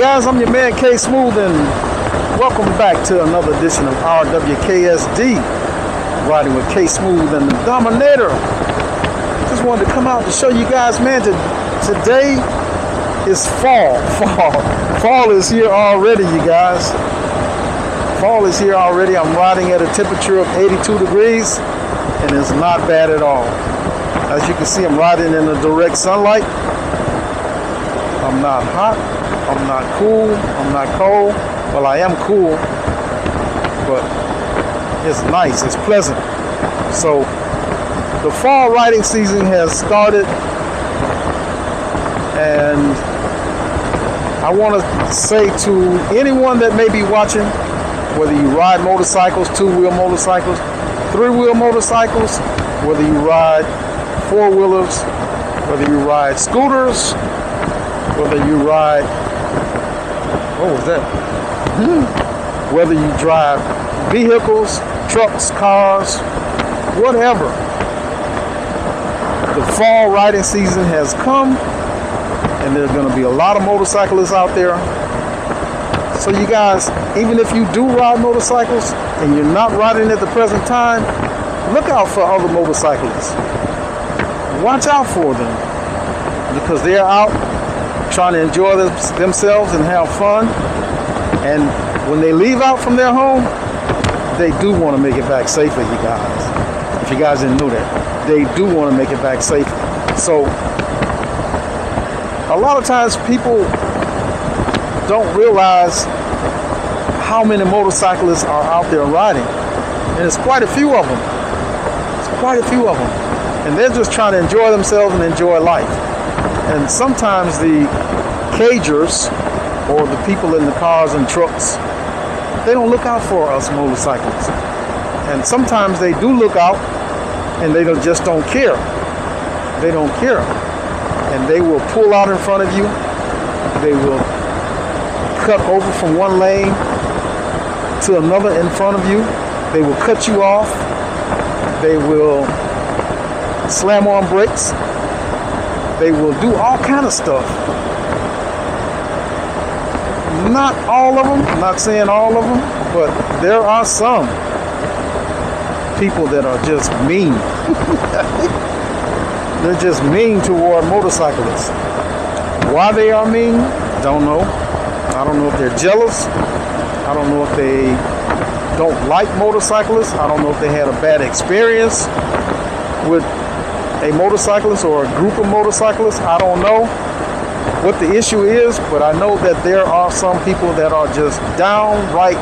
guys, I'm your man K Smooth, and welcome back to another edition of RWKSD, riding with K Smooth and the Dominator. Just wanted to come out to show you guys, man, today is fall. Fall is here already, you guys. Fall is here already. I'm riding at a temperature of 82 degrees, and it's not bad at all. As you can see, I'm riding in the direct sunlight. I'm not hot, I'm not cool, I'm not cold. Well, I am cool, but it's nice, it's pleasant. So the fall riding season has started, and I want to say to anyone that may be watching, whether you ride motorcycles, two-wheel motorcycles, three-wheel motorcycles, whether you ride four-wheelers, whether you ride scooters, whether you ride, what was that? Whether you drive vehicles, trucks, cars, whatever. The fall riding season has come, and there's going to be a lot of motorcyclists out there. So you guys, even if you do ride motorcycles and you're not riding at the present time, look out for other motorcyclists. Watch out for them, because they're out trying to enjoy themselves and have fun. And when they leave out from their home, they do want to make it back safely, you guys. If you guys didn't know that, they do want to make it back safely. So a lot of times people don't realize how many motorcyclists are out there riding. And it's quite a few of them. It's quite a few of them. And they're just trying to enjoy themselves and enjoy life. And sometimes the cagers, or the people in the cars and trucks, they don't look out for us motorcyclists. And sometimes they do look out, and they just don't care. They don't care. And they will pull out in front of you. They will cut over from one lane to another in front of you. They will cut you off. They will slam on brakes. They will do all kind of stuff. Not all of them, I'm not saying all of them, but there are some people that are just mean. They're just mean toward motorcyclists. Why they are mean, don't know. I don't know if they're jealous. I don't know if they don't like motorcyclists. I don't know if they had a bad experience with a motorcyclist or a group of motorcyclists. I don't know what the issue is, but I know that there are some people that are just downright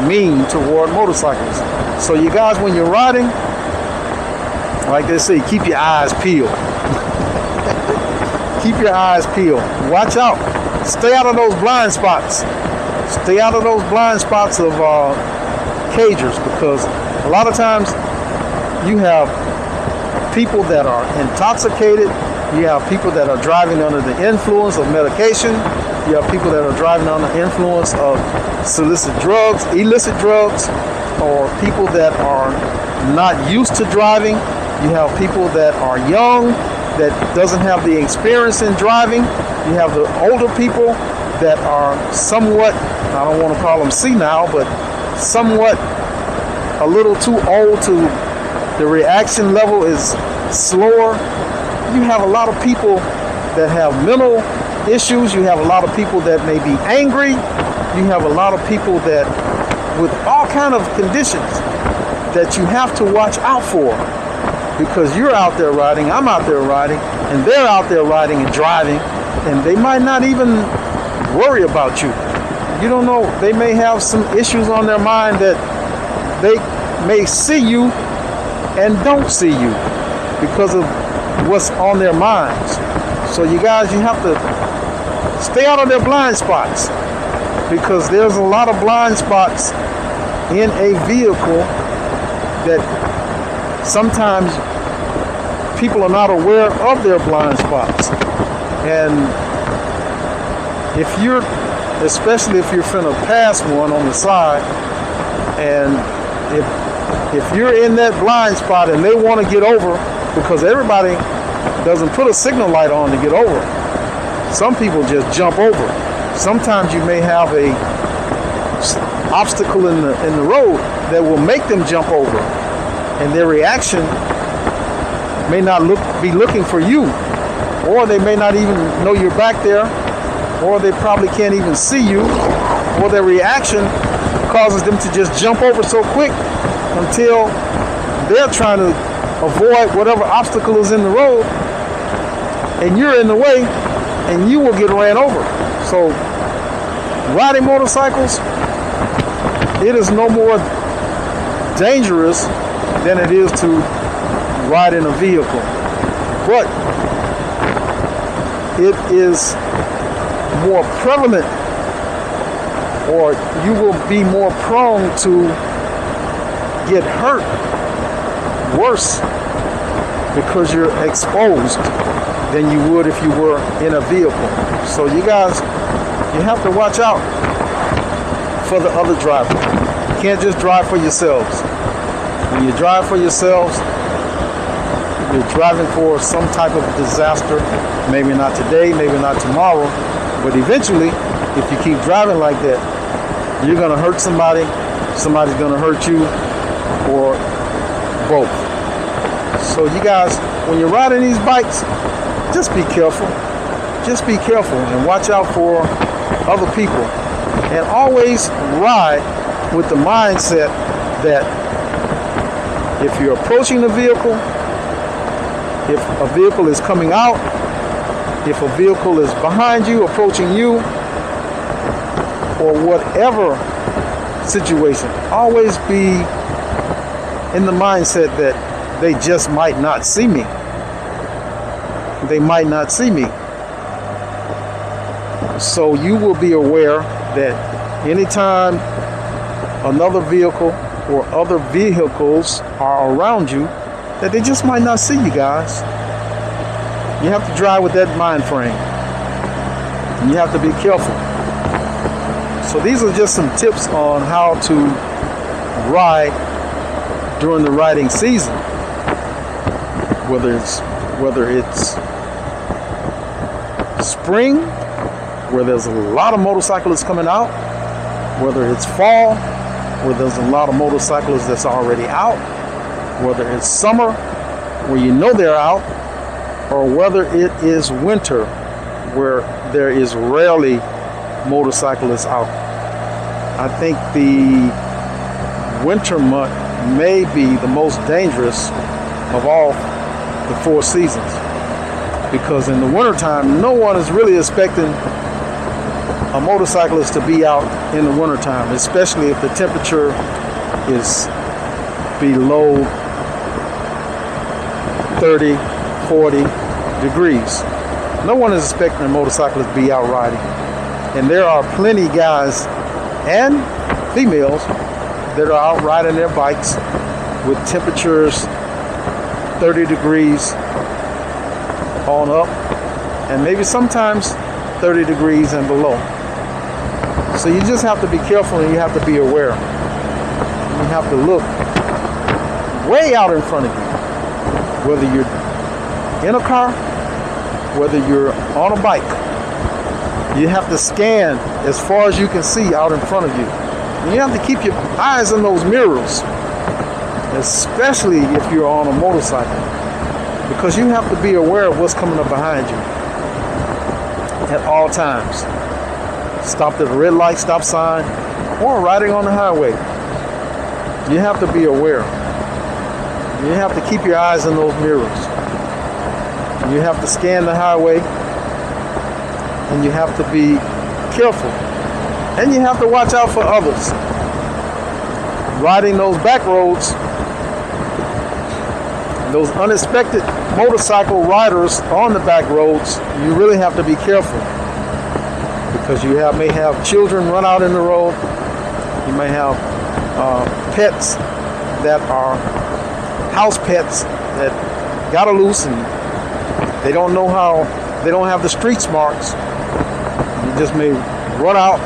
mean toward motorcycles. So you guys, when you're riding, like they say, keep your eyes peeled. Keep your eyes peeled. Watch out. Stay out of those blind spots. Stay out of those blind spots of cagers, because a lot of times you have people that are intoxicated. You have people that are driving under the influence of medication. You have people that are driving under the influence of illicit drugs, or people that are not used to driving. You have people that are young, that doesn't have the experience in driving. You have the older people that are somewhat, I don't want to call them senile, but somewhat a little too old to, the reaction level is slower. You have a lot of people that have mental issues. You have a lot of people that may be angry. You have a lot of people that with all kind of conditions that you have to watch out for, because you're out there riding, I'm out there riding, and they're out there riding and driving, and they might not even worry about you. You don't know, they may have some issues on their mind that they may see you and don't see you because of what's on their minds. So you guys, you have to stay out of their blind spots, because there's a lot of blind spots in a vehicle that sometimes people are not aware of their blind spots. And if you're, especially if you're finna pass one on the side, and if you're in that blind spot and they want to get over, because everybody doesn't put a signal light on to get over. Some people just jump over. sometimes you may have a obstacle in the road that will make them jump over, and their reaction may not be looking for you, or they may not even know you're back there, or they probably can't even see you, or their reaction causes them to just jump over so quick until they're trying to avoid whatever obstacle is in the road, and you're in the way, and you will get ran over. So riding motorcycles, it is no more dangerous than it is to ride in a vehicle. But it is more prevalent, or you will be more prone to get hurt worse because you're exposed than you would if you were in a vehicle. So you guys, you have to watch out for the other driver. You can't just drive for yourselves. When you drive for yourselves, you're driving for some type of disaster. Maybe not today, maybe not tomorrow, but eventually, if you keep driving like that, you're going to hurt somebody, somebody's going to hurt you, or both. So you guys, when you're riding these bikes, just be careful. Just be careful and watch out for other people. And always ride with the mindset that if you're approaching the vehicle, if a vehicle is coming out, if a vehicle is behind you, approaching you, or whatever situation, always be in the mindset that they just might not see me. They might not see me. So you will be aware that anytime another vehicle or other vehicles are around you, that they just might not see you guys. You have to drive with that mind frame. And you have to be careful. So these are just some tips on how to ride during the riding season. Whether it's spring, where there's a lot of motorcyclists coming out, whether it's fall, where there's a lot of motorcyclists that's already out, whether it's summer, where you know they're out, or whether it is winter, where there is rarely motorcyclists out. I think the winter month may be the most dangerous of all the 4 seasons, because in the wintertime, no one is really expecting a motorcyclist to be out in the wintertime, especially if the temperature is below 30, 40 degrees. No one is expecting a motorcyclist to be out riding. And there are plenty guys and females that are out riding their bikes with temperatures 30 degrees on up, and maybe sometimes 30 degrees and below. So you just have to be careful, and you have to be aware. You have to look way out in front of you, whether you're in a car, whether you're on a bike. You have to scan as far as you can see out in front of you. And you have to keep your eyes on those mirrors, especially if you're on a motorcycle, because you have to be aware of what's coming up behind you at all times. Stopped at a red light, stop sign, or riding on the highway. You have to be aware. You have to keep your eyes on those mirrors. You have to scan the highway, and you have to be careful. And you have to watch out for others. Riding those back roads, those unexpected motorcycle riders on the back roads, you really have to be careful, because you may have children run out in the road. You may have pets that are house pets that got loose, and they don't know how, they don't have the street smarts. You just may run out,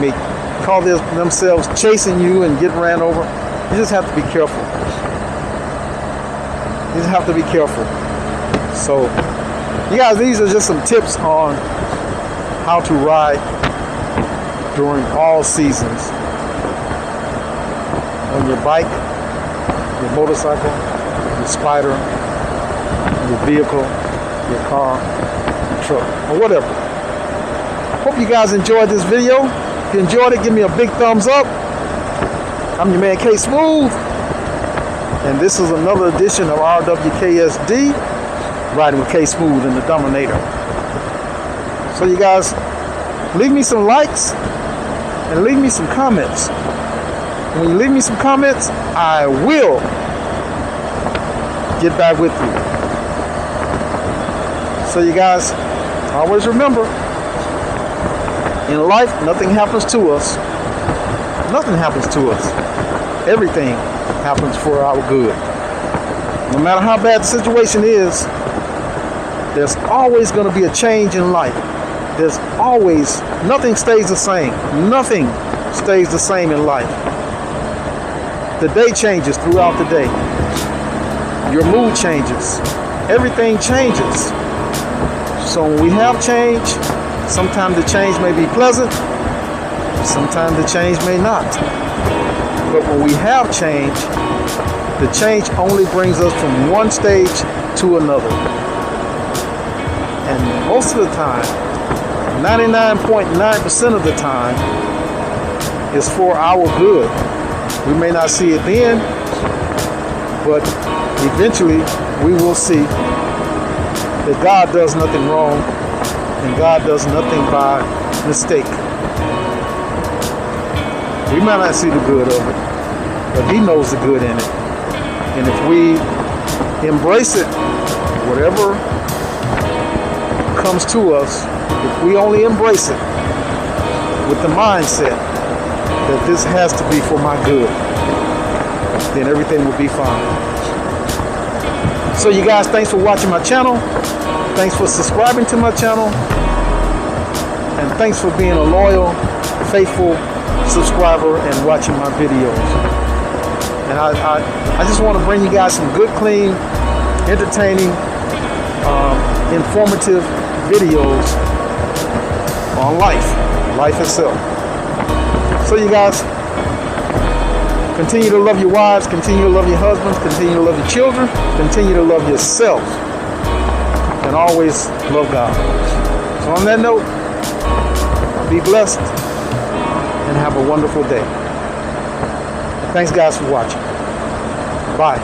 may call themselves chasing you and get ran over. You just have to be careful. You just have to be careful. So, you guys, these are just some tips on how to ride during all seasons. On your bike, your motorcycle, your Spyder, your vehicle, your car, your truck, or whatever. Hope you guys enjoyed this video. If you enjoyed it, give me a big thumbs up. I'm your man K Smooth, and this is another edition of RWKSD, riding with K Smooth and the Dominator. So you guys, leave me some likes and leave me some comments. When you leave me some comments, I will get back with you. So you guys, always remember, in life, nothing happens to us. Nothing happens to us. Everything happens for our good. No matter how bad the situation is, there's always going to be a change in life. There's always, nothing stays the same. Nothing stays the same in life. The day changes throughout the day. Your mood changes. Everything changes. So when we have change, sometimes the change may be pleasant, sometimes the change may not. But when we have change, the change only brings us from one stage to another. And most of the time, 99.9% of the time, is for our good. We may not see it then, but eventually we will see that God does nothing wrong and God does nothing by mistake. We might not see the good of it, but He knows the good in it. And if we embrace it, whatever comes to us, if we only embrace it with the mindset that this has to be for my good, then everything will be fine. So you guys, thanks for watching my channel. Thanks for subscribing to my channel. And thanks for being a loyal, faithful subscriber and watching my videos. And I just want to bring you guys some good, clean, entertaining, informative videos on life itself. So you guys, continue to love your wives, continue to love your husbands, continue to love your children, continue to love yourself, and always love God. So on that note, be blessed and have a wonderful day. Thanks guys for watching. Bye.